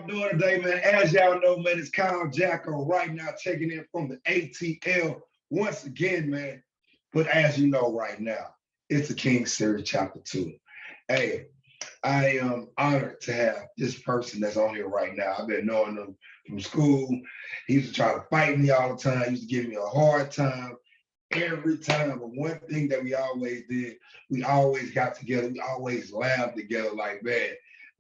Y'all doing today, man? As y'all know, man, it's Kyle Jacko right now checking in from the ATL once again, man. But as you know right now, it's the King Series Chapter 2. Hey, I am honored to have this person that's on here right now. I've been knowing him from school. He used to try to fight me all the time. He used to give me a hard time every time. But one thing that we always did, we always got together. We always laughed together like, man.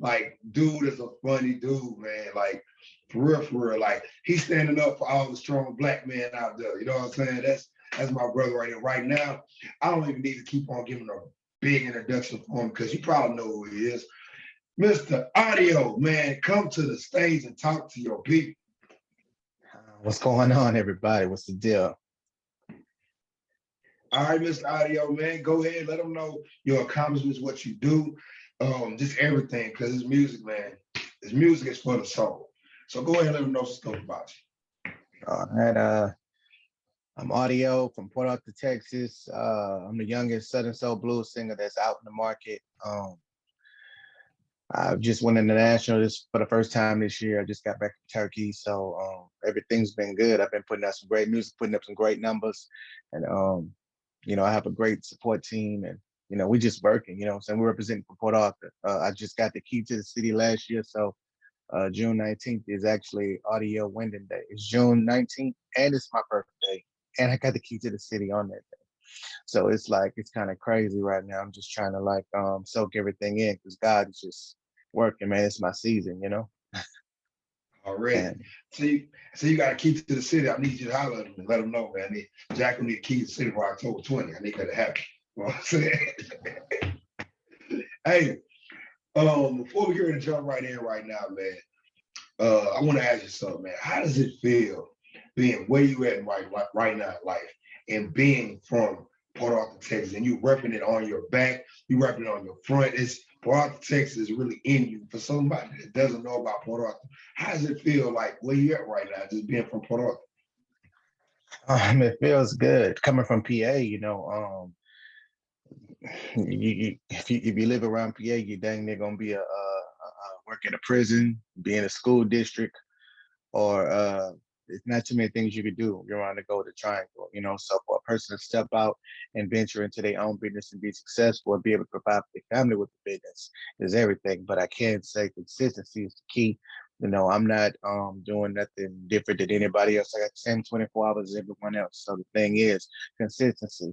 Like, dude is a funny dude, man. Like, for real. Like, he's standing up for all the strong black men out there. You know what I'm saying? That's my brother right here. Right now, I don't even need to keep on giving a big introduction for him because you probably know who he is. Mr. Audi-Yo, man, come to the stage and talk to your people. What's going on, everybody? What's the deal? All right, Mr. Audi-Yo, man, go ahead. Let them know your accomplishments, what you do. Just everything, because it's music, man. This music is for the soul. So go ahead and let them know some stuff about you. All right, I'm Audi-Yo from Port Arthur, Texas. I'm the youngest Southern Soul blues singer that's out in the market. I just went international this for the first time this year. I just got back from Turkey, so everything's been good. I've been putting out some great music, putting up some great numbers, and I have a great support team, and we just working, what I'm saying? We're representing for Port Arthur. I just got the key to the city last year. So June 19th is actually Audi-Yo Windon Day. It's June 19th and it's my birthday. And I got the key to the city on that day. So it's kind of crazy right now. I'm just trying to soak everything in because God is just working, man. It's my season, Already. And, so you got a key to the city. I need you to holler at them and let them know, man. Jack will need a key to the city for October 20. I need that to happen. You know what I'm saying? Hey, before we get ready to jump right in right now, man, I want to ask you something, man. How does it feel being where you at right now in life and being from Port Arthur, Texas, and you repping it on your back, you repping it on your front? Port Arthur, Texas is really in you. For somebody that doesn't know about Port Arthur, how does it feel like where you at right now, just being from Port Arthur? It feels good coming from PA, if you live around PA, you dang near gonna be work in a prison, be in a school district, or there's not too many things you could do. You're around to go to Triangle, So for a person to step out and venture into their own business and be successful and be able to provide for their family with the business is everything. But I can say consistency is the key. I'm not doing nothing different than anybody else. I got the same 24 hours as everyone else. So the thing is consistency.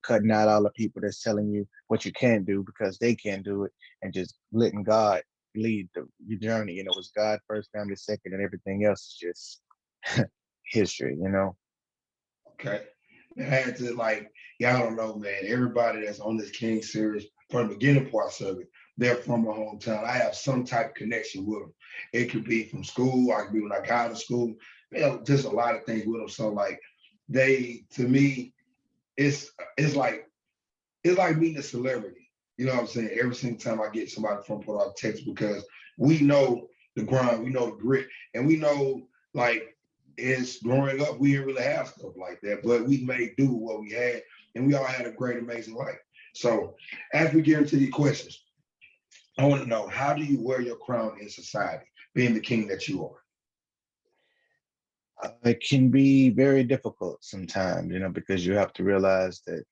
Cutting out all the people that's telling you what you can't do because they can't do it, and just letting God lead your journey. It's God first, family second, and everything else is just history, Okay. I had to y'all don't know, man, everybody that's on this King series from the beginning parts of it, they're from my hometown. I have some type of connection with them. It could be from school, I could be when I got out of school, just a lot of things with them. So to me, it's like meeting a celebrity. You know what I'm saying? Every single time I get somebody from Port Arthur, Texas, because we know the grind, we know the grit, and we know it's growing up, we didn't really have stuff like that, but we made do with what we had, and we all had a great, amazing life. So as we get into these questions, I want to know, how do you wear your crown in society, being the king that you are? It can be very difficult sometimes, because you have to realize that,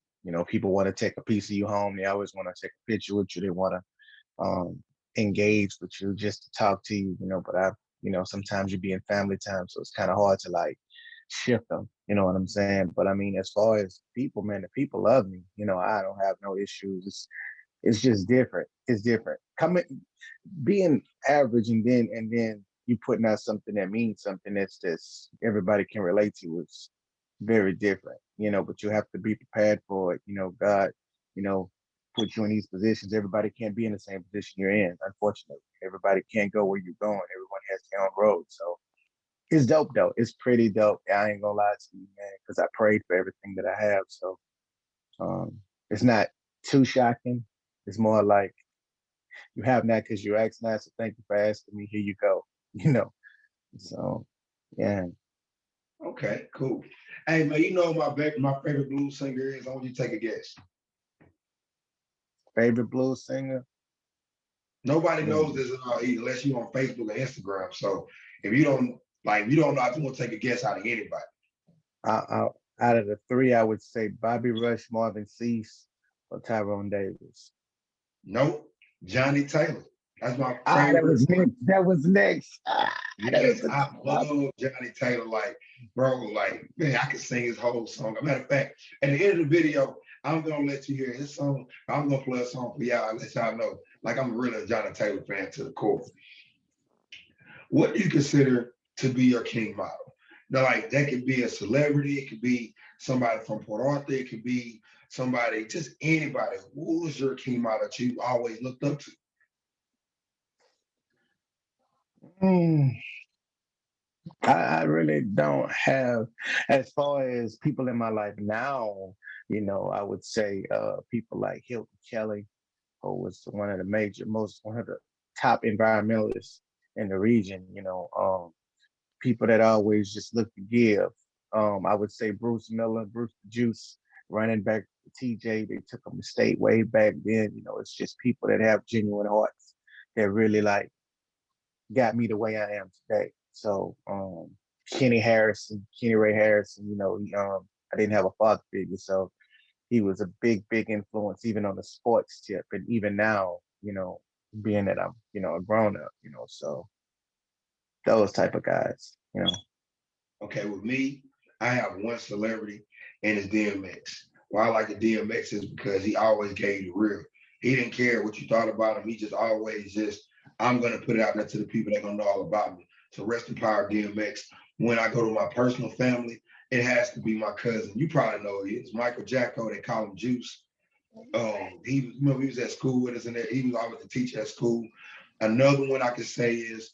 people want to take a piece of you home. They always want to take a picture with you. They want to engage with you just to talk to you, but sometimes you be in family time, so it's kind of hard to shift them, you know what I'm saying? But I mean, as far as people, man, the people love me. I don't have no issues. It's just different. It's different. Being average and then you putting out something that means something that's just everybody can relate to is very different, but you have to be prepared for it. God, put you in these positions. Everybody can't be in the same position you're in, unfortunately. Everybody can't go where you're going. Everyone has their own road. So it's dope though. It's pretty dope. I ain't gonna lie to you, man, because I prayed for everything that I have. So it's not too shocking. It's more like you have that because you asked that, so thank you for asking me. Here you go. So yeah. Okay, cool. Hey man, my favorite blues singer is. I want you to take a guess. Favorite blues singer? Nobody Yeah. knows this unless you're on Facebook or Instagram. So if you don't like, if you don't know, I just want to take a guess out of anybody. Out of the three, I would say Bobby Rush, Marvin Cease, or Tyrone Davis. Nope, Johnny Taylor. That's my That favorite. was next. That was next. Yes, I love Johnny Taylor. Like, bro, like, man, I can sing his whole song. As a matter of fact, at the end of the video, I'm gonna let you hear his song. I'm gonna play a song for y'all and let y'all know. Like, I'm really a Johnny Taylor fan to the core. What do you consider to be your king model? Now, like, that could be a celebrity, it could be somebody from Port Arthur, it could be somebody, just anybody. Who is your king model that you always looked up to? I really don't have, as far as people in my life now, I would say people like Hilton Kelly, who was one of the one of the top environmentalists in the region, people that always just look to give. I would say Bruce Miller, Bruce the Juice, running back to TJ, they took him to state way back then. It's just people that have genuine hearts that really like got me the way I am today. So Kenny Ray Harrison, I didn't have a father figure, so he was a big, big influence even on the sports tip. And even now, being that I'm, a grown up, so those type of guys, Okay, with me, I have one celebrity, and it's DMX. Why I like the DMX is because he always gave you real. He didn't care what you thought about him. He just always I'm gonna put it out there to the people that gonna know all about me. So rest in power, DMX. When I go to my personal family, it has to be my cousin. You probably know who he is, Michael Jacko. They call him Juice. He was at school with us, and he was always a teacher at school. Another one I could say is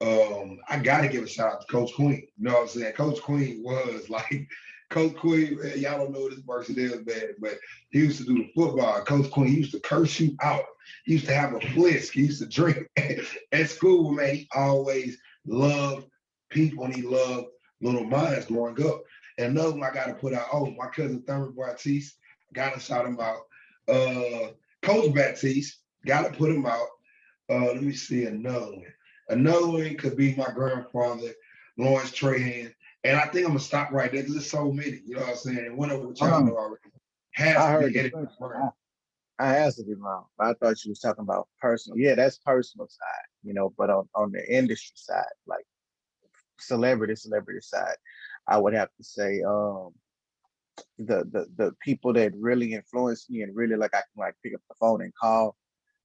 I gotta give a shout out to Coach Queen. You know what I'm saying? Coach Queen was like Coach Queen, man, y'all don't know who this person is, man, but he used to do the football. Coach Queen, he used to curse you out. He used to have a flisk. He used to drink at school, man. He always loved people and he loved little minds growing up. And another one I gotta put out, my cousin Thurman Bartie, gotta shout him out. Coach Baptiste, gotta put him out. Let me see another one. Another one could be my grandfather, Lawrence Trahan. And I think I'm gonna stop right there because there's so many, you know what I'm saying? And one of which y'all know already has to be Eddie. I answered it wrong. I thought you was talking about personal. Yeah, that's personal side, but on the industry side, like celebrity side, I would have to say the people that really influenced me and really like I can like pick up the phone and call.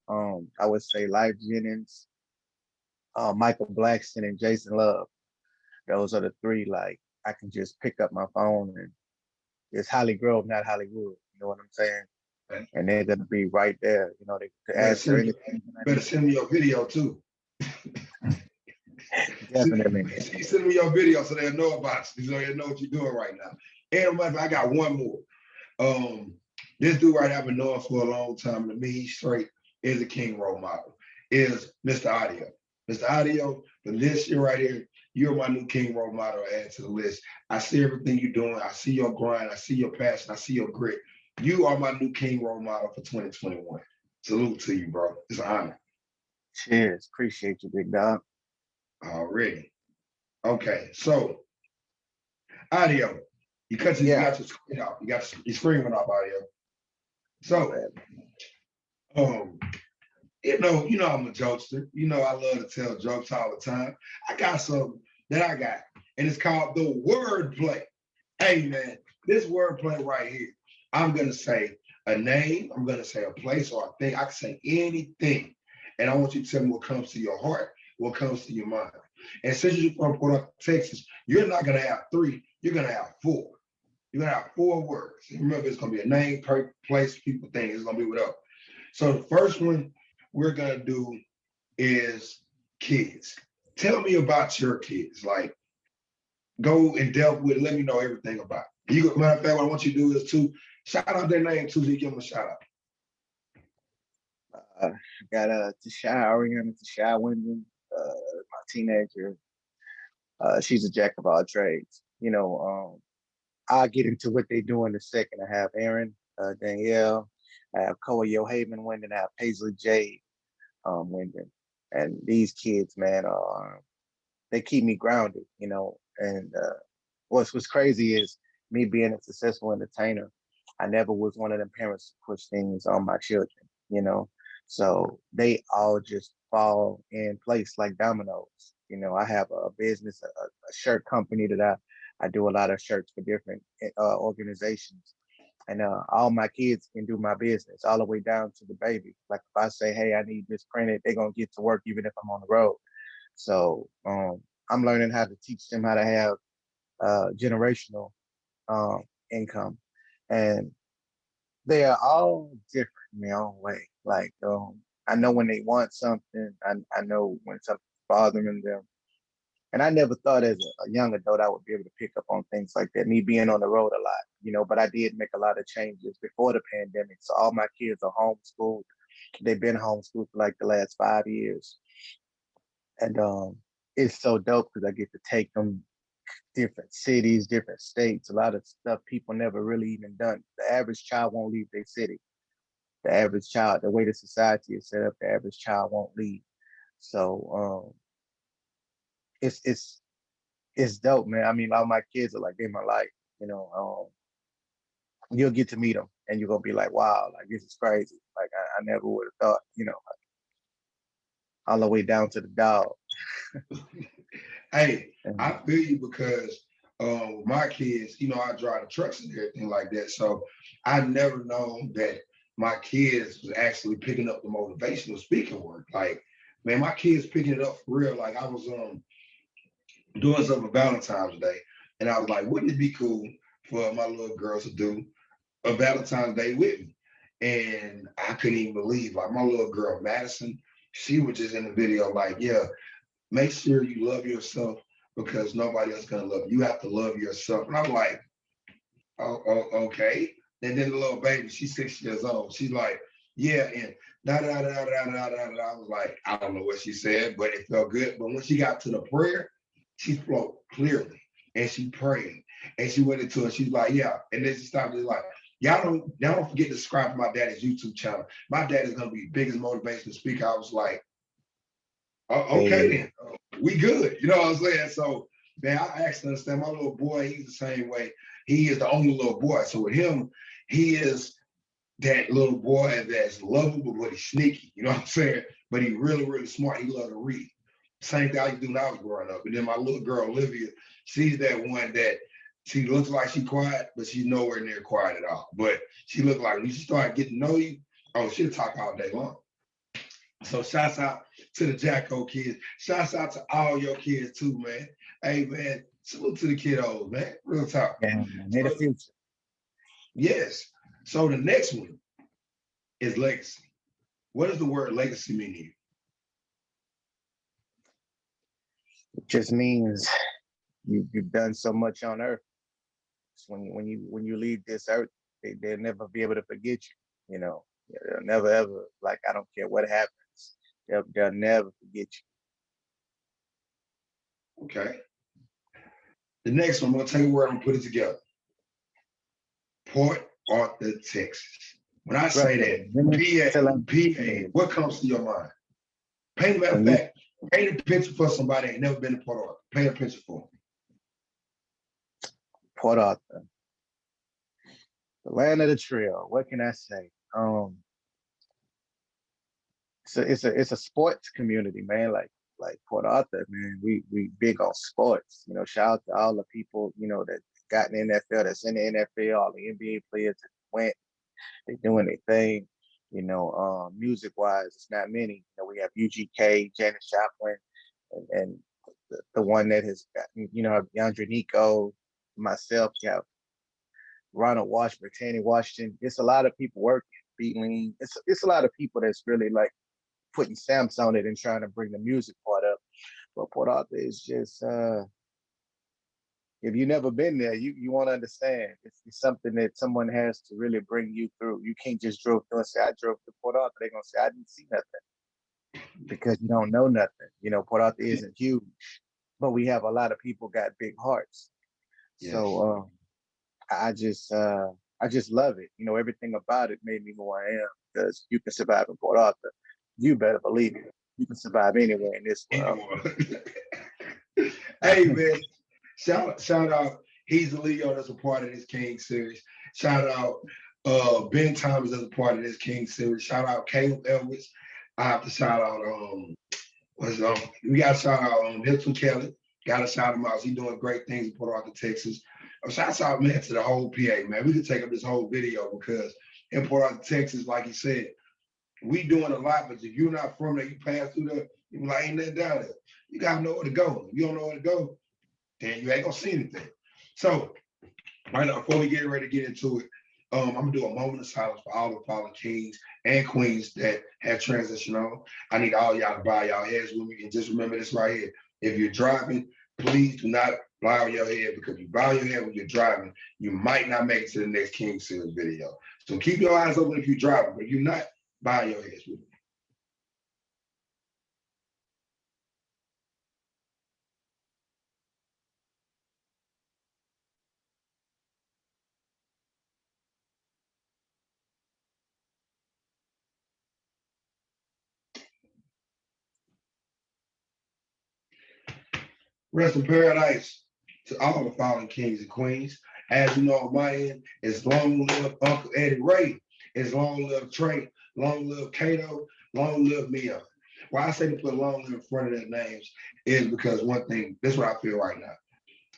I would say Life Jennings, Michael Blackston, and Jason Love. Those are the three, like, I can just pick up my phone and it's Holly Grove, not Hollywood. You know what I'm saying? Okay. And they're going to be right there, to answer anything. Better send me your video, too. Definitely. Send me your video so they'll know about you, so they'll know what you're doing right now. And I got one more. This dude right here I've been knowing for a long time. To me, he's straight is a king role model, is Mr. Audi-Yo. Mr. Audi-Yo, for this year right here, you're my new king role model to add to the list. I see everything you're doing. I see your grind. I see your passion. I see your grit. You are my new king role model for 2021. Salute to you, bro. It's an honor. Cheers. Appreciate you, big dog. Already. Okay, so Audi-Yo, you got your screen off. You got your screen went off, Audi-Yo. So, you know I'm a jokester. I love to tell jokes all the time. I got something that I got, and it's called the wordplay. Hey, man, this wordplay right here, I'm going to say a name, I'm going to say a place or a thing. I can say anything, and I want you to tell me what comes to your heart, what comes to your mind. And since you're from Port Arthur, Texas, you're not going to have three, you're going to have four. You're going to have 4 words. And remember, it's going to be a name, place, people, thing. It's going to be whatever. So the first one we're going to do is kids. Tell me about your kids. Like, go and delve with it. Let me know everything about it. Matter of fact, what I want you to do is to shout out their name too, so you give them a shout out. Got Tasha Ariana, Tasha Windon, my teenager. She's a jack of all trades. I'll get into what they do in a second. I have Aaron, Danielle, I have Koa Yohaven Windon, I have Paisley Jade, Windon. And these kids, man, they keep me grounded, you know. And what's crazy is me being a successful entertainer. I never was one of them parents to push things on my children, you know. So they all just fall in place like dominoes. You know, I have a business, a shirt company that I do a lot of shirts for different organizations. And all my kids can do my business all the way down to the baby. Like if I say, hey, I need this printed, they're going to get to work even if I'm on the road. So I'm learning how to teach them how to have generational income. And they are all different in their own way. Like I know when they want something. I know when something's bothering them. And I never thought as a young adult I would be able to pick up on things like that, me being on the road a lot, you know, but I did make a lot of changes before the pandemic. So all my kids are homeschooled. They've been homeschooled for like the last 5 years. And it's so dope because I get to take them different cities, different states, a lot of stuff people never really even done. The average child won't leave their city. The average child, the way the society is set up, the average child won't leave. So it's dope, man. I mean, all my kids are like in my life, you know. You'll get to meet them and you're gonna be like, wow, like this is crazy. Like I never would have thought, you know, all the way down to the dog. Hey, I feel you because with my kids, you know, I drive the trucks and everything like that. So I never known that my kids was actually picking up the motivational speaking work. Like, man, my kids picking it up for real. Like I was doing something for Valentine's Day, and I was like, wouldn't it be cool for my little girls to do a Valentine's Day with me? And I couldn't even believe, like my little girl Madison, she was just in the video like, yeah, make sure you love yourself because nobody else gonna love you. You have to love yourself. And I'm like, oh, okay. And then the little baby, she's 6 years old. She's like, yeah, and da da da da da da da. I was like, I don't know what she said, but it felt good. But when she got to the prayer, she spoke clearly and she prayed and she went into it. She's like, yeah. And then she stopped. She's like, y'all don't forget to subscribe to my daddy's YouTube channel. My dad is gonna be the biggest motivational speaker. I was like, oh, okay then, we good. You know what I'm saying? So man, I actually understand my little boy. He's the same way. He is the only little boy. So with him, he is that little boy that's lovable, but he's sneaky. You know what I'm saying? But he's really, really smart. He loves to read. Same thing I used to do when I was growing up. And then my little girl, Olivia, she's that one that she looks like she's quiet, but she's nowhere near quiet at all. But she looked like when she started getting to know you, oh, she'll talk all day long. So shouts out to the Jacko kids. Shouts out to all your kids too, man. Hey, man, salute to the kiddos, man. Real talk. Yeah, in the future. Yes. So the next one is legacy. What does the word legacy mean to you? It just means you've done so much on earth. So when you leave this earth, they'll never be able to forget you. You know, they'll never ever, like, I don't care what happens, they'll never forget you. Okay. The next one, I'm gonna take a word and put it together. Port Arthur, Texas. When I say that, PA, what comes to your mind? Paint a matter of fact, paint a picture for somebody that ain't never been to Port Arthur. Paint a picture for them. Port Arthur, the land of the trail. What can I say? It's a sports community, man. Like Port Arthur, man. We big on sports. You know, shout out to all the people, you know, that got in the NFL, that's in the NFL, all the NBA players that went, they doing their thing. You know, music wise, it's not many. You know, we have UGK, Janis Joplin, and the one that has got, you know, Yandra Nico, myself, you have Ronald Washington, Tanny Washington. It's a lot of people working, Beatling. It's a lot of people that's really like putting stamps on it and trying to bring the music part up. But Port Arthur is just, if you've never been there, you won't understand. It's something that someone has to really bring you through. You can't just drove through and say, I drove to Port Arthur. They're going to say, I didn't see nothing, because you don't know nothing. You know, Port Arthur isn't huge, but we have a lot of people got big hearts. Yes. So I just love it. You know, everything about it made me who I am, because you can survive in Port Arthur. You better believe it. You can survive anywhere in this world. Hey man, shout out. He's the Leo that's a part of this King series. Shout out Ben Thomas as a part of this King series. Shout out Caleb Edwards. I have to shout out we got to shout out Hilton Kelly. Got to shout him out. He's doing great things in Port Arthur, Texas. Shouts out, man, to the whole PA, man. We could take up this whole video because in Port Arthur, Texas, like you said, we doing a lot, but if you're not from there, you pass through there, you be like, ain't nothing down there. You got to know where to go. If you don't know where to go, then you ain't going to see anything. So right now, before we get ready to get into it, I'm going to do a moment of silence for all the fallen kings and queens that have transitioned on. I need all y'all to bow y'all heads with me and just remember this right here. If you're driving, please do not bow your head, because if you bow your head when you're driving, you might not make it to the next King Series video. So keep your eyes open if you're driving, but if you're not, bow your heads with me. Rest in paradise to all the fallen kings and queens. As you know, on my end, it's long live Uncle Eddie Ray. It's long live Trey. Long live Kato. Long live Mia. Why I say to put long live in front of their names is because one thing, this is what I feel right now.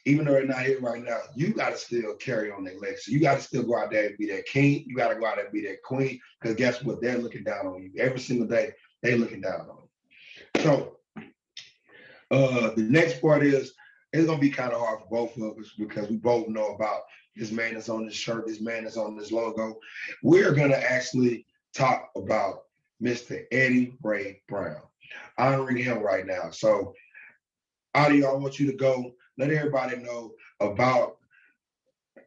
Even though they're not here right now, you got to still carry on their legacy. You got to still go out there and be that king. You got to go out there and be that queen, because guess what? They're looking down on you. Every single day, they're looking down on you. So the next part is, it's going to be kind of hard for both of us because we both know about this man that's on this shirt, this man that's on this logo. We're going to actually talk about Mr. Eddie Ray Brown, honoring him right now. So, Audi-Yo, I want you to go. Let everybody know about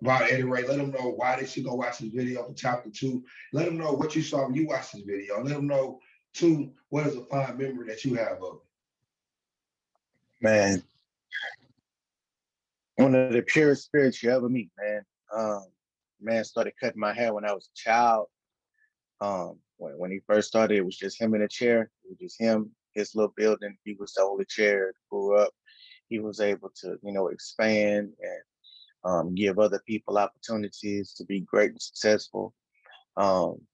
Eddie Ray. Let them know why they should go watch this video for chapter 2. Let them know what you saw when you watched this video. Let them know, too, what is a fond memory that you have of it. Man, one of the purest spirits you ever meet, man. Man started cutting my hair when I was a child. When he first started, it was just him in a chair. It was just him, his little building. He was the only chair. Grew up. He was able to, expand and give other people opportunities to be great and successful.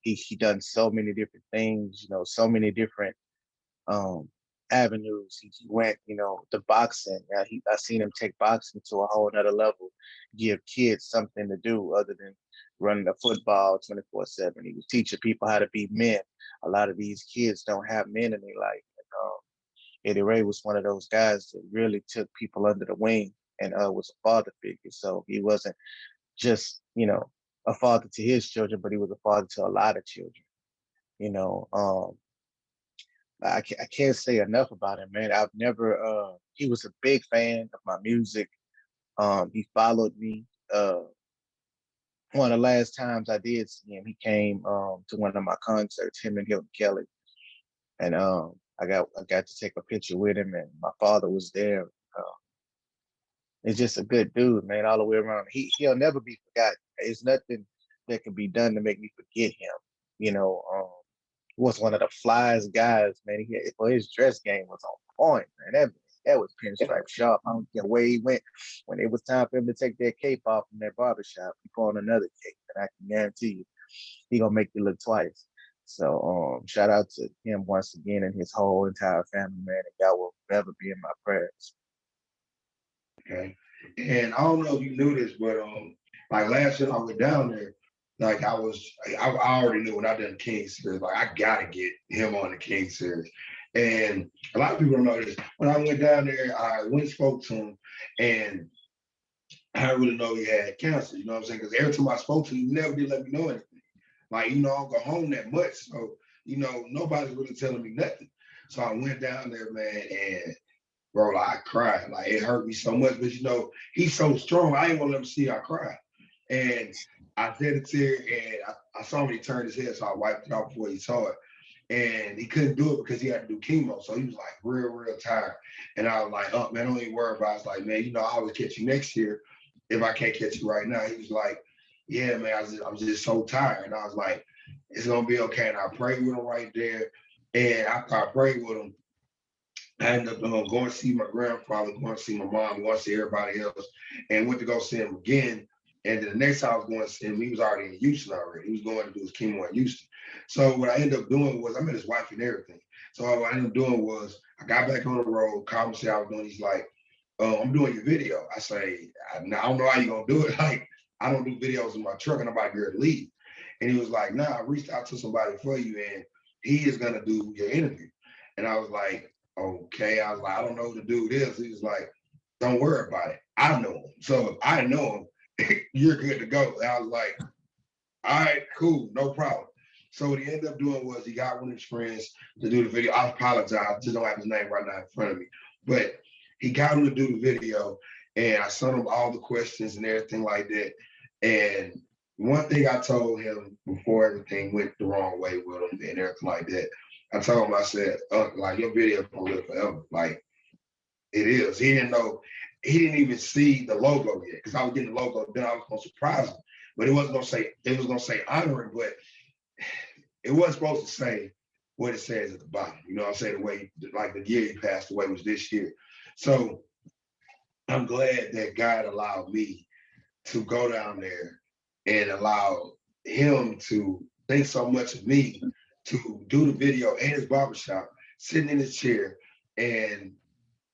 He done so many different things, so many different avenues. He went, to boxing. I seen him take boxing to a whole nother level, give kids something to do other than running a football 24/7. He was teaching people how to be men. A lot of these kids don't have men in their life. Eddie Ray was one of those guys that really took people under the wing and was a father figure. So he wasn't just, a father to his children, but he was a father to a lot of children. I can't say enough about him, man. He was a big fan of my music. He followed me. One of the last times I did see him, he came to one of my concerts, him and Hilton Kelly. And I got to take a picture with him, and my father was there. He's just a good dude, man, all the way around. He'll never be forgotten. There's nothing that can be done to make me forget him. Was one of the flyest guys, man. His dress game was on point, man. That was pinstripe sharp. I don't care where he went. When it was time for him to take that cape off from that barbershop, he put on another cape, and I can guarantee you, he gonna make you look twice. So shout out to him once again and his whole entire family, man. And God will forever be in my prayers. Okay. And I don't know if you knew this, but like last year I went down there, like I already knew when I done the King series, like I gotta get him on the King series. And a lot of people don't know this. When I went down there, I went and spoke to him, and I didn't really know he had cancer, you know what I'm saying? Because every time I spoke to him, he never did let me know anything. Like, I don't go home that much. So, nobody's really telling me nothing. So I went down there, man, and bro, I cried. Like, it hurt me so much. But, he's so strong. I ain't want to let him see I cry. And I shed a tear, and I saw him, he turned his head, so I wiped it off before he saw it. And he couldn't do it because he had to do chemo. So he was like real, real tired. And I was like, oh, man, don't even worry about it. I was like, man, I will catch you next year if I can't catch you right now. He was like, yeah, man, I'm just so tired. And I was like, it's going to be okay. And I prayed with him right there. And after I prayed with him, I ended up going to see my grandfather, going to see my mom, going to see everybody else, and went to go see him again. And then the next time I was going to see him, he was already in Houston already. He was going to do his chemo in Houston. So what I ended up doing was, I met his wife and everything. So what I ended up doing was, I got back on the road, called him, said I was doing. He's like, I'm doing your video. I say, I don't know how you gonna do it. Like, I don't do videos in my truck and nobody here to leave. And he was like, nah, I reached out to somebody for you and he is gonna do your interview. And I was like, okay. I was like, I don't know who to do this. He was like, don't worry about it. I know him. So if I know him, you're good to go. And I was like, all right, cool, no problem. So what he ended up doing was he got one of his friends to do the video. I apologize, I just don't have his name right now in front of me. But he got him to do the video and I sent him all the questions and everything like that. And one thing I told him before everything went the wrong way with him and everything like that, I told him, I said, like, your video gonna live forever. Like, it is. He didn't know, he didn't even see the logo yet, because I was getting the logo, then I was gonna surprise him. But it wasn't gonna say, it was gonna say honoring, but it wasn't supposed to say what it says at the bottom. You know what I'm saying? The way, like the year he passed away was this year. So I'm glad that God allowed me to go down there and allow him to think so much of me to do the video in his barbershop, sitting in his chair, and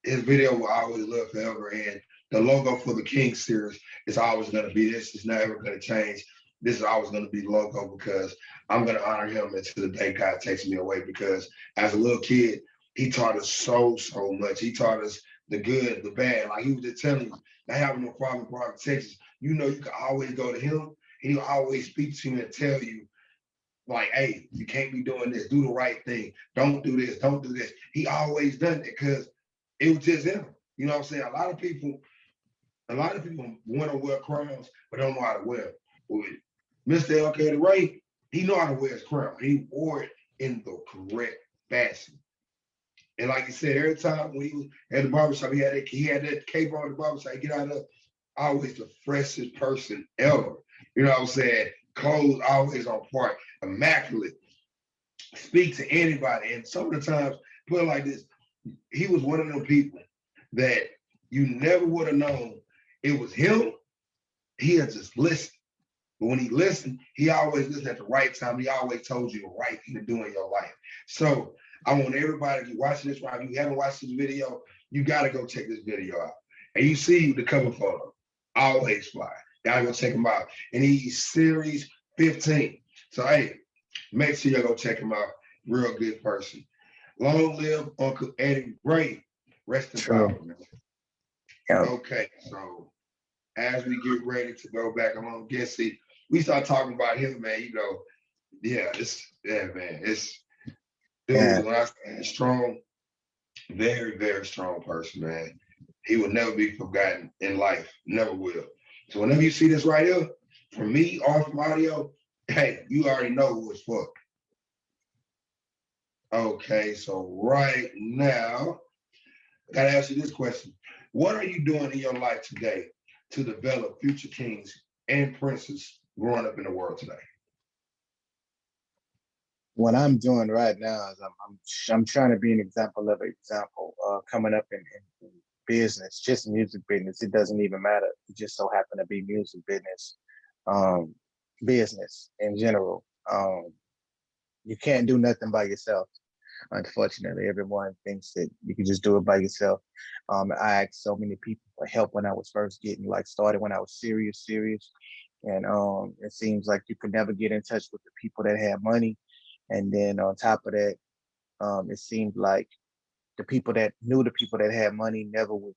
his video will always live forever. And the logo for the King series is always going to be this. It's never going to change. This is always going to be the logo because I'm going to honor him until the day God takes me away. Because as a little kid, he taught us so much. He taught us the good, the bad. Like he was just telling you, I have no problem in Thurman, Texas. You know, you can always go to him and he'll always speak to you and tell you, like, hey, you can't be doing this. Do the right thing. Don't do this. Don't do this. He always done it because it was just him. You know what I'm saying? A lot of people want to wear crowns, but don't know how to wear them. With Mr. L.K. the Ray, he know how to wear his crown. He wore it in the correct fashion. And like you said, every time when he was at the barbershop, he had that cape on the barbershop. He get out of always the freshest person ever. You know what I'm saying? Clothes always on point, immaculate. Speak to anybody. And some of the times, put it like this, he was one of them people that you never would have known it was him. He had just listened. But when he listened, he always listened at the right time. He always told you the right thing to do in your life. So I want everybody, if you're watching this, right, if you haven't watched this video, you got to go check this video out. And you see the cover photo, always fly. Gotta go check him out. And he's series 15. So, hey, make sure you go check him out. Real good person. Long live Uncle Eddie Ray. Rest in power, man. Yeah. Okay, so as we get ready to go back along, see, we start talking about him, man. You know, man, it's dude, when I say strong, very strong person, man. He will never be forgotten in life, never will. So whenever you see this right here, from me or from Audi-Yo, hey, you already know who it's for. Okay, so right now, I gotta ask you this question. What are you doing in your life today to develop future kings and princes growing up in the world today? What I'm doing right now is I'm trying to be an example of an example coming up in business, just music business. It doesn't even matter. It just so happen to be music business, business in general. You can't do nothing by yourself. Unfortunately, everyone thinks that you can just do it by yourself. I asked so many people for help when I was first getting started, when I was serious. And it seems like you could never get in touch with the people that had money. And then on top of that, it seemed like the people that knew the people that had money never would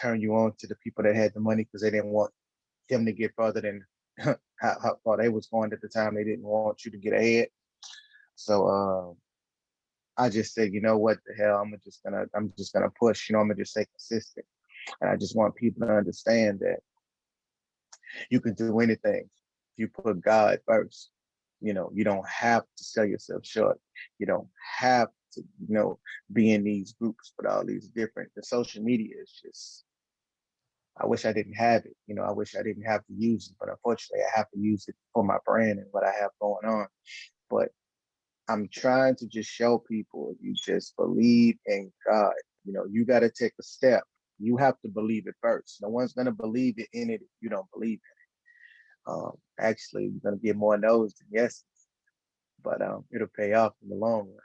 turn you on to the people that had the money because they didn't want them to get further than how far they was going at the time. They didn't want you to get ahead. So I just said, you know what the hell, I'm just gonna push, I'm gonna just stay consistent. And I just want people to understand that you can do anything if you put God first. You don't have to sell yourself short. You don't have to, be in these groups with all these different, the social media is just, I wish I didn't have it. I wish I didn't have to use it, but unfortunately I have to use it for my brand and what I have going on. But I'm trying to just show people if you just believe in God, you got to take a step. You have to believe it first. No one's going to believe it in it if you don't believe it. Actually, you're going to get more no's than yeses, but it'll pay off in the long run.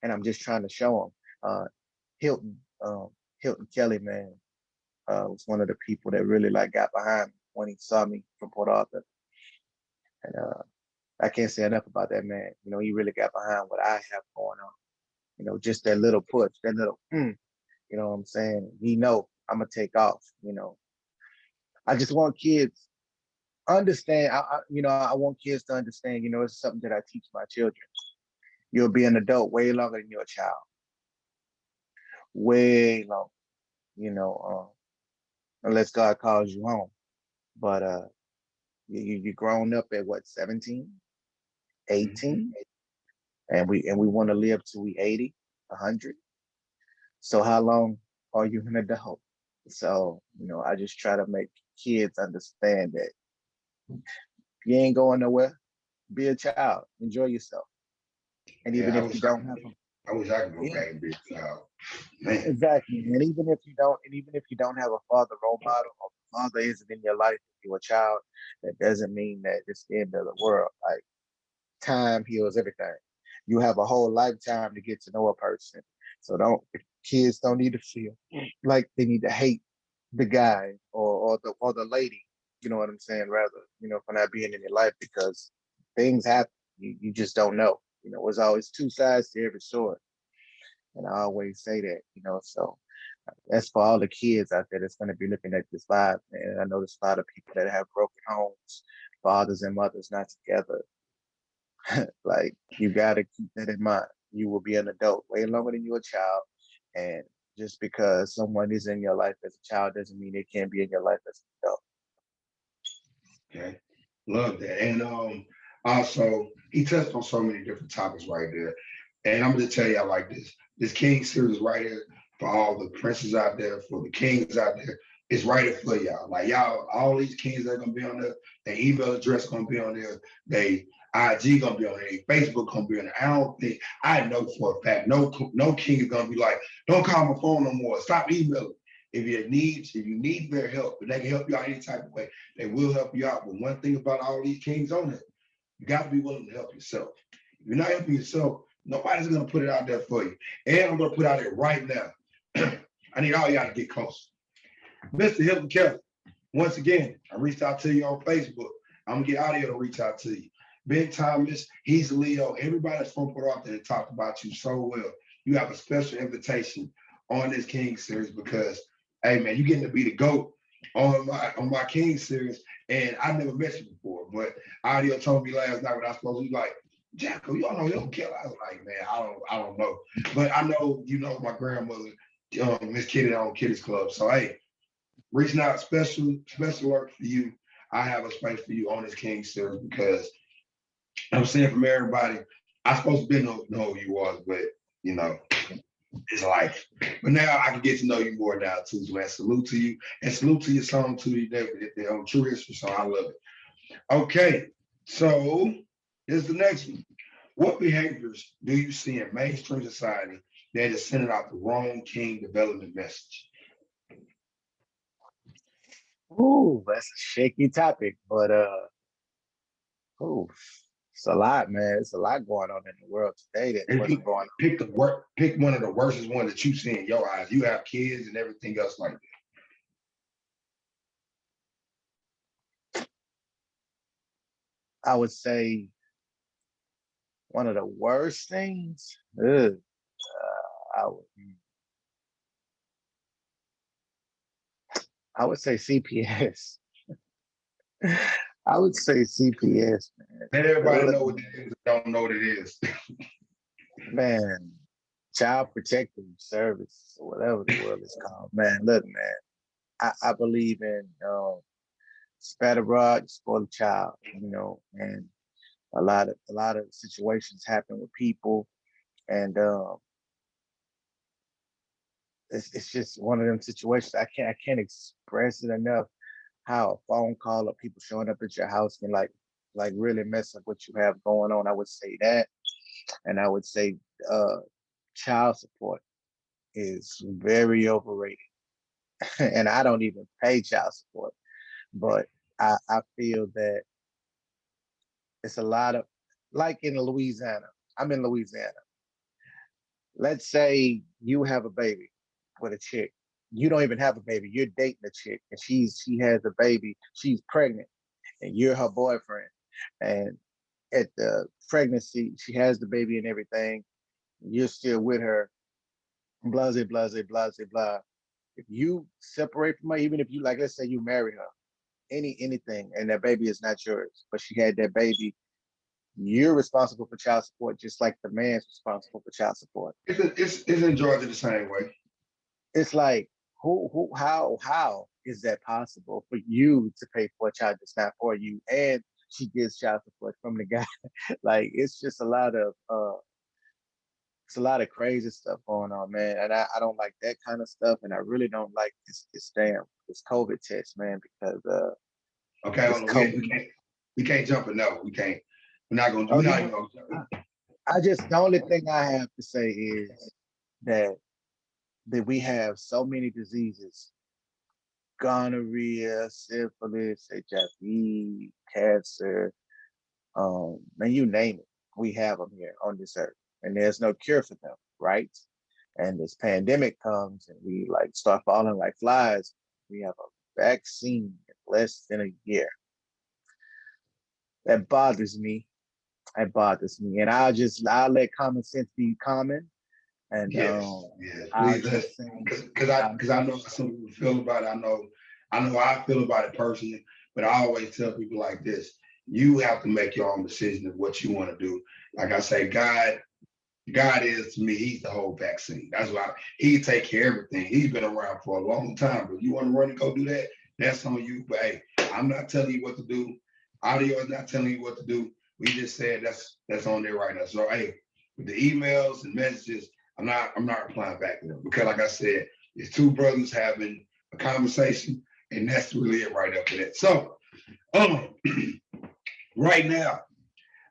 And I'm just trying to show them. Hilton, Hilton Kelly, man, was one of the people that really like got behind me when he saw me from Port Arthur. And I can't say enough about that man. He really got behind what I have going on. Just that little push, that little, you know what I'm saying? He know I'm gonna take off. I just want kids understand. I want kids to understand. It's something that I teach my children. You'll be an adult way longer than you're a child. Way long. Unless God calls you home. But you grown up at what, 17, 18? And we want to live till we 80, 100. So how long are you an adult? So, I just try to make kids understand that you ain't going nowhere. Be a child. Enjoy yourself. And even if you don't have them. I wish I could go back and be a child. Man. Exactly. And even if you don't have a father role model, or the father isn't in your life if you're a child, that doesn't mean that it's the end of the world. Like, time heals everything. You have a whole lifetime to get to know a person. So kids don't need to feel like they need to hate the guy or the lady, you know what I'm saying, rather, for not being in your life, because things happen. You just don't know. There's always two sides to every sword. And I always say that, so that's for all the kids out there that's going to be looking at this live. And I know there's a lot of people that have broken homes, fathers and mothers not together. Like, you got to keep that in mind. You will be an adult way longer than you're a child. And just because someone is in your life as a child doesn't mean they can't be in your life as an Okay. adult. Love that. And also, he touched on so many different topics right there. And I'm going to tell y'all like this. This King series right here, for all the princes out there, for the kings out there, it's right here for y'all. Like, y'all, all these kings that are going to be on there, their email address going to be on there, they IG going to be on there, Facebook going to be on there. I know for a fact, no king is going to be like, don't call my phone no more. Stop emailing. If you need their help, and they can help you out any type of way, they will help you out. But one thing about all these kings on it, you got to be willing to help yourself. If you're not helping yourself, nobody's going to put it out there for you. And I'm going to put out there right now. I need all y'all to get close. Mr. Hilton Kelly, once again, I reached out to you on Facebook. I'm going to get Audi-Yo to reach out to you. Ben Thomas, he's Leo. Everybody that's from Port Arthur that talked about you so well. You have a special invitation on this King series because, hey, man, you're getting to be the GOAT on my King series. And I never met you before, but Audi-Yo told me last night when I was supposed to be like, Jacko, you all know Hilton Kelly. I was like, man, I don't know. But I know, my grandmother, Miss Kitty on Kitty's Club. So, hey, reaching out, special alert for you. I have a space for you on this King series because I'm saying from everybody, I supposed to know who you was, but, it's life. But now I can get to know you more now, too. So, man, salute to you. And salute to your song, too, the True History song. I love it. Okay, so here's the next one. What behaviors do you see in mainstream society that is sending out the wrong king development message? Ooh, that's a shaky topic, but it's a lot, man. It's a lot going on in the world today that wasn't going on. Pick one of the worstest ones that you see in your eyes. You have kids and everything else like that. I would say one of the worst things. I would say CPS. I would say CPS, man. Let everybody know what it is. Don't know what it is. Man, Child Protective Service, or whatever the word is called. Man, look, man, I believe in spare the rod, spoil the child, and a lot of situations happen with people, and it's just one of them situations. I can't express it enough how a phone call or people showing up at your house can like really mess up what you have going on. I would say that. And I would say child support is very overrated. And I don't even pay child support, but I feel that it's a lot of, like in Louisiana, I'm in Louisiana. Let's say you have a baby with a chick. You don't even have a baby. You're dating a chick and she has a baby. She's pregnant and you're her boyfriend. And at the pregnancy, she has the baby and everything. You're still with her. Blah, blah, blah, blah, blah. If you separate from her, even if you, like, let's say you marry her, anything, and that baby is not yours, but she had that baby, you're responsible for child support, just like the man's responsible for child support. It's in Georgia the same way. It's like, how is that possible for you to pay for a child that's not for you, and she gets child support from the guy? Like, it's just a lot of crazy stuff going on, man. And I don't like that kind of stuff, and I really don't like this COVID test, man, because okay, hold on. We can't jump it. No, we can't. We're not gonna do that. The only thing I have to say is that we have so many diseases: gonorrhea, syphilis, HIV, cancer, and you name it. We have them here on this earth, and there's no cure for them, right? And this pandemic comes, and we like start falling like flies. We have a vaccine in less than a year. That bothers me. It bothers me, and I'll let common sense be common. And yes, because I know how some people feel about it. I know how I feel about it personally, but I always tell people like this: you have to make your own decision of what you want to do. Like I say, God is to me. He's the whole vaccine. That's why He take care of everything. He's been around for a long time. But if you want to run and go do that, that's on you. But hey, I'm not telling you what to do. Audi-Yo is not telling you what to do. We just said that's on there right now. So hey, with the emails and messages, I'm not replying back to them because, like I said, it's two brothers having a conversation, and that's really it right after that. So, right now,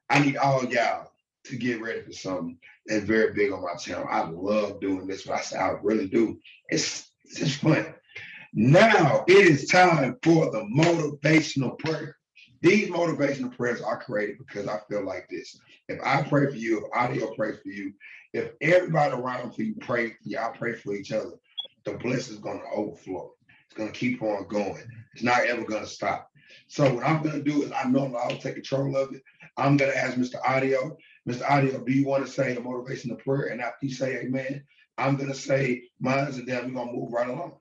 I need all y'all to get ready for something that's very big on my channel. I love doing this. But I say I really do. It's just fun. Now it is time for the motivational prayer. These motivational prayers are created because I feel like this. If I pray for you, if Audi-Yo prays for you, if everybody around for you pray for y'all pray for each other, the blessing is going to overflow. It's going to keep on going. It's not ever going to stop. So what I'm going to do is I know I'll take control of it. I'm going to ask Mr. Audi-Yo. Mr. Audi-Yo, do you want to say a motivational prayer? And after you say amen, I'm going to say mine, and then we're going to move right along.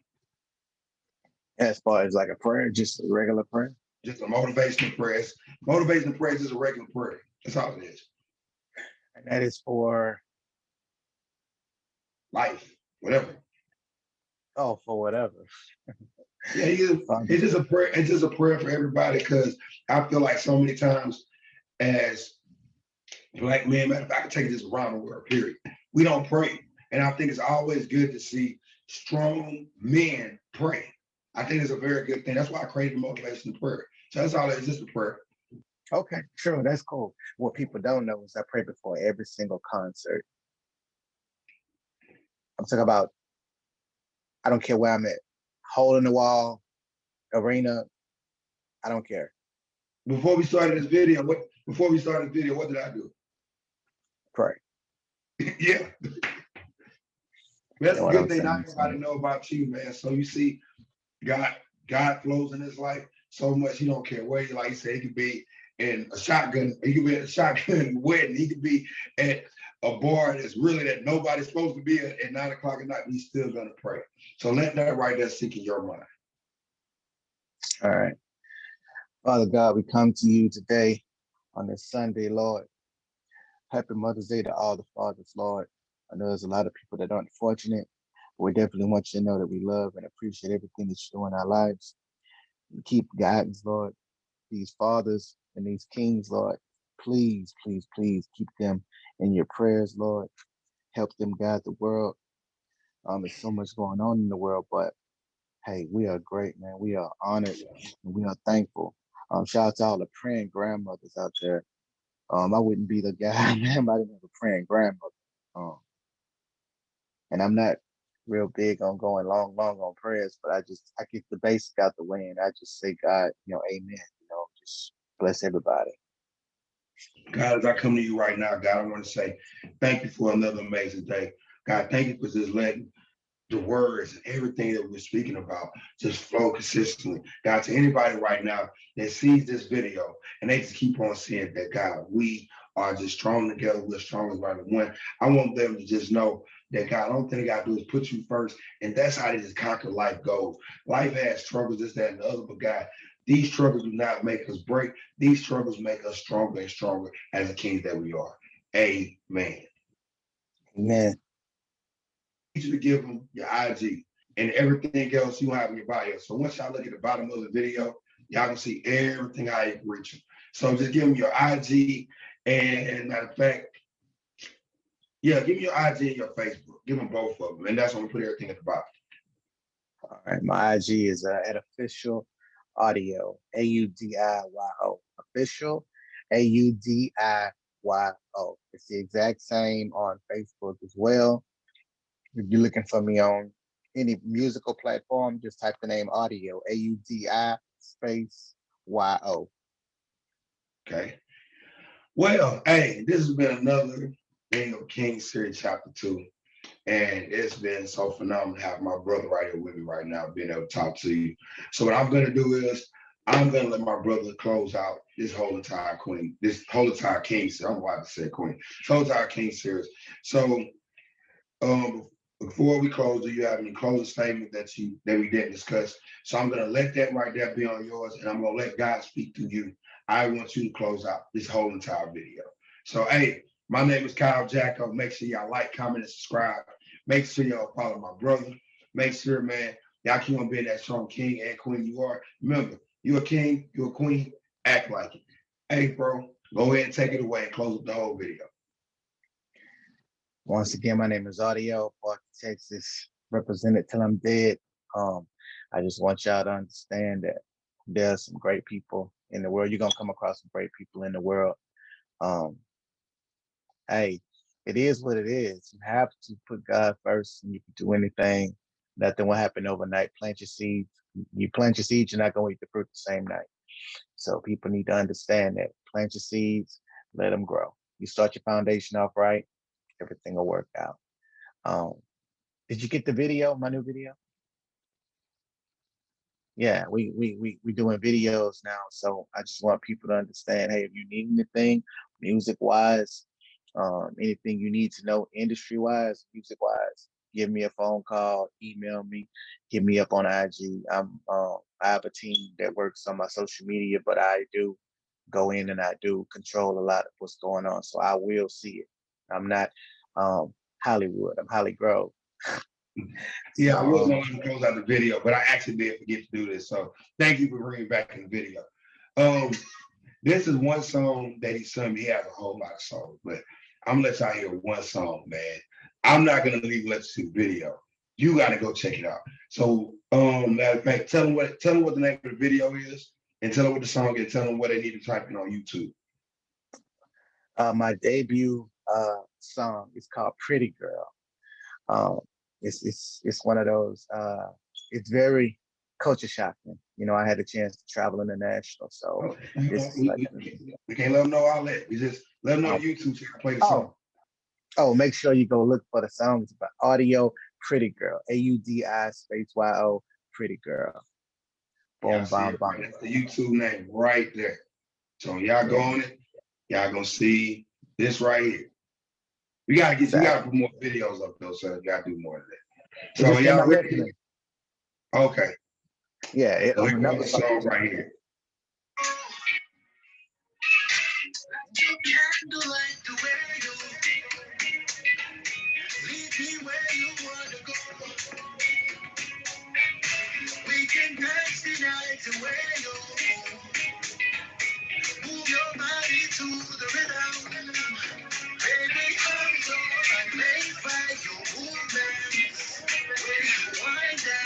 As far as like a prayer, just a regular prayer? Just a motivational prayer. Motivational prayer is just a regular prayer. That's all it is. And that is for life, whatever. Oh, for whatever. Yeah, it's just a prayer. It's just a prayer for everybody because I feel like so many times as Black men, matter of fact, I can take this around the world, period. We don't pray. And I think it's always good to see strong men pray. I think it's a very good thing. That's why I created the motivational prayer. So that's all it is, just a prayer. Okay, sure, that's cool. What people don't know is I pray before every single concert. I'm talking about, I don't care where I'm at, hole in the wall, arena, I don't care. Before we started this video, what did I do? Pray. Yeah. That's a good thing not everybody know about you, man. So you see, God flows in his life so much he don't care where. Like he said, he could be in a shotgun, he could be at a shotgun wedding, he could be at a bar that's really that nobody's supposed to be at 9 o'clock at night, but he's still gonna pray. So let that right there sink in your mind. All right. Father God, we come to you today on this Sunday, Lord. Happy Mother's Day to all the fathers, Lord. I know there's a lot of people that aren't fortunate, but we definitely want you to know that we love and appreciate everything that you do in our lives. And keep guidance, Lord. These fathers and these kings, Lord, please, please, please keep them in your prayers, Lord. Help them guide the world. There's so much going on in the world, but hey, we are great, man. We are honored and we are thankful. Shout out to all the praying grandmothers out there. I wouldn't be the guy, man. I didn't have a praying grandmother. And I'm not real big on going long on prayers, but I get the basic out the way and I just say, God, amen. Just bless everybody. God, as I come to you right now, God, I want to say thank you for another amazing day. God, thank you for just letting the words and everything that we're speaking about just flow consistently. God, to anybody right now that sees this video and they just keep on seeing that, God, we are just strong together. We're strong as one. I want them to just know that, God, the only thing they got to do is put you first. And that's how they just conquer life goes. Life has struggles, this, that, and the other, but God, these struggles do not make us break. These struggles make us stronger and stronger as the kings that we are. Amen. Amen. I need you to give them your IG and everything else you have in your bio. So once y'all look at the bottom of the video, y'all can see everything how you can reach them. So just give them your IG and matter of fact, yeah, give me your IG and your Facebook. Give them both of them. And that's when we put everything at the bottom. All right. My IG is at official Audi-Yo, AUDIYO. Official AUDIYO. It's the exact same on Facebook as well. If you're looking for me on any musical platform, just type the name Audi-Yo, AUDI space YO. Okay. Well, hey, this has been another thing of King Series Chapter 2. And it's been so phenomenal to have my brother right here with me right now, being able to talk to you. So what I'm going to do is I'm going to let my brother close out this whole entire King series. I don't know why I said Queen. This whole entire King series. So before we close, do you have any closing statement that we didn't discuss? So I'm going to let that right there be on yours, and I'm going to let God speak through you. I want you to close out this whole entire video. So, hey, my name is Kyle Jacko. Make sure y'all like, comment, and subscribe. Make sure y'all follow my brother. Make sure, man, y'all keep on being that strong king and queen you are. Remember, you're a king, you're a queen, act like it. Hey, bro, go ahead and take it away and close up the whole video. Once again, my name is Audi-Yo, Park, Texas, represented till I'm dead. I just want y'all to understand that there's some great people in the world. You're going to come across some great people in the world. Hey, it is what it is. You have to put God first, and you can do anything. Nothing will happen overnight. Plant your seeds. You plant your seeds, you're not going to eat the fruit the same night. So people need to understand that. Plant your seeds, let them grow. You start your foundation off right, everything will work out. Did you get the video, my new video? Yeah, we doing videos now. So I just want people to understand, hey, if you need anything music-wise, anything you need to know industry-wise, music-wise, give me a phone call, email me, hit me up on IG. I have a team that works on my social media, but I do go in and I do control a lot of what's going on. So I will see it. I'm not Hollywood, I'm Holly Grove. Yeah, I was going to close out the video, but I actually did forget to do this. So thank you for bringing back in the video. This is one song that he sung me. He has a whole lot of songs, but I'm gonna let y'all hear one song, man. I'm not gonna leave let you see the video. You gotta go check it out. So matter of fact, tell them what the name of the video is, and tell them what the song is, tell them what they need to type in on YouTube. My debut song is called Pretty Girl. It's one of those, it's very culture shocking. You know, I had a chance to travel international, so we can't let them know all that. We just let them know on YouTube so you can play the song. Oh, make sure you go look for the songs by Audi-Yo, Pretty Girl, AUDI space YO, Pretty Girl. Boom, bam, bam. That's the YouTube name right there. So y'all go on it, y'all gonna see this right here. We gotta put more videos up though, so you gotta do more of that. So y'all ready? Okay. Yeah, so another song right here. We can dance the night away, move your body to the rhythm. Baby, I'm so amazed by your movements.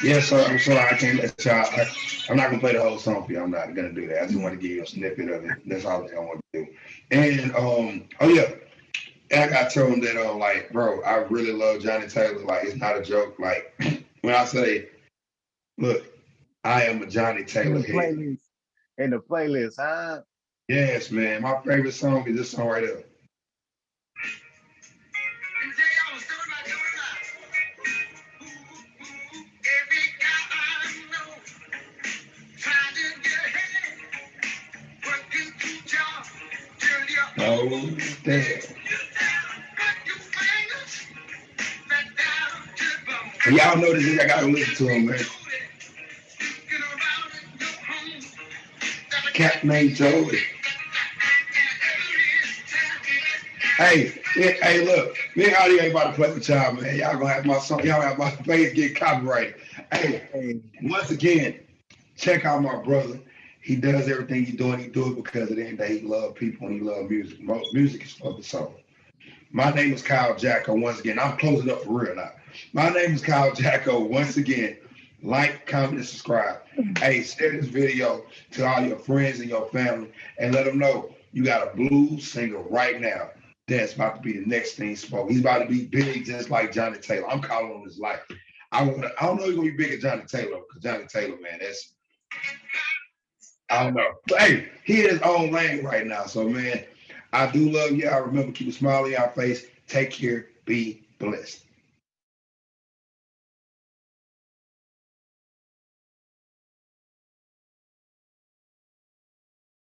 Yes, sir. I'm sorry I can't let y'all. I'm not gonna play the whole song for you. I'm not gonna do that. I just want to give you a snippet of it. That's all I want to do. And oh yeah, and I got told him that like, bro, I really love Johnny Taylor. Like, it's not a joke. Like, when I say, look, I am a Johnny Taylor head. In the playlist, huh? Yes, man. My favorite song is this song right here. Oh, damn. And y'all know this, I gotta listen to him, man. Cat named Joey. Hey, look, me and Audi ain't about to play with y'all, man. Y'all gonna have my song, y'all have my face get copyrighted. Hey, once again, check out my brother. He does everything he's doing. He do it because at the end of the day, he love people and he love music. Music is for the soul. My name is Kyle Jacko. Once again, I'm closing up for real now. My name is Kyle Jacko. Once again, like, comment, and subscribe. Hey, share this video to all your friends and your family and let them know you got a blues singer right now that's about to be the next thing spoke. He's about to be big just like Johnny Taylor. I'm calling on his life. I don't know he's gonna be big as Johnny Taylor, because Johnny Taylor, man, I don't know. But hey, he in his own lane right now. So man, I do love y'all. Remember, keep a smile on your face. Take care. Be blessed.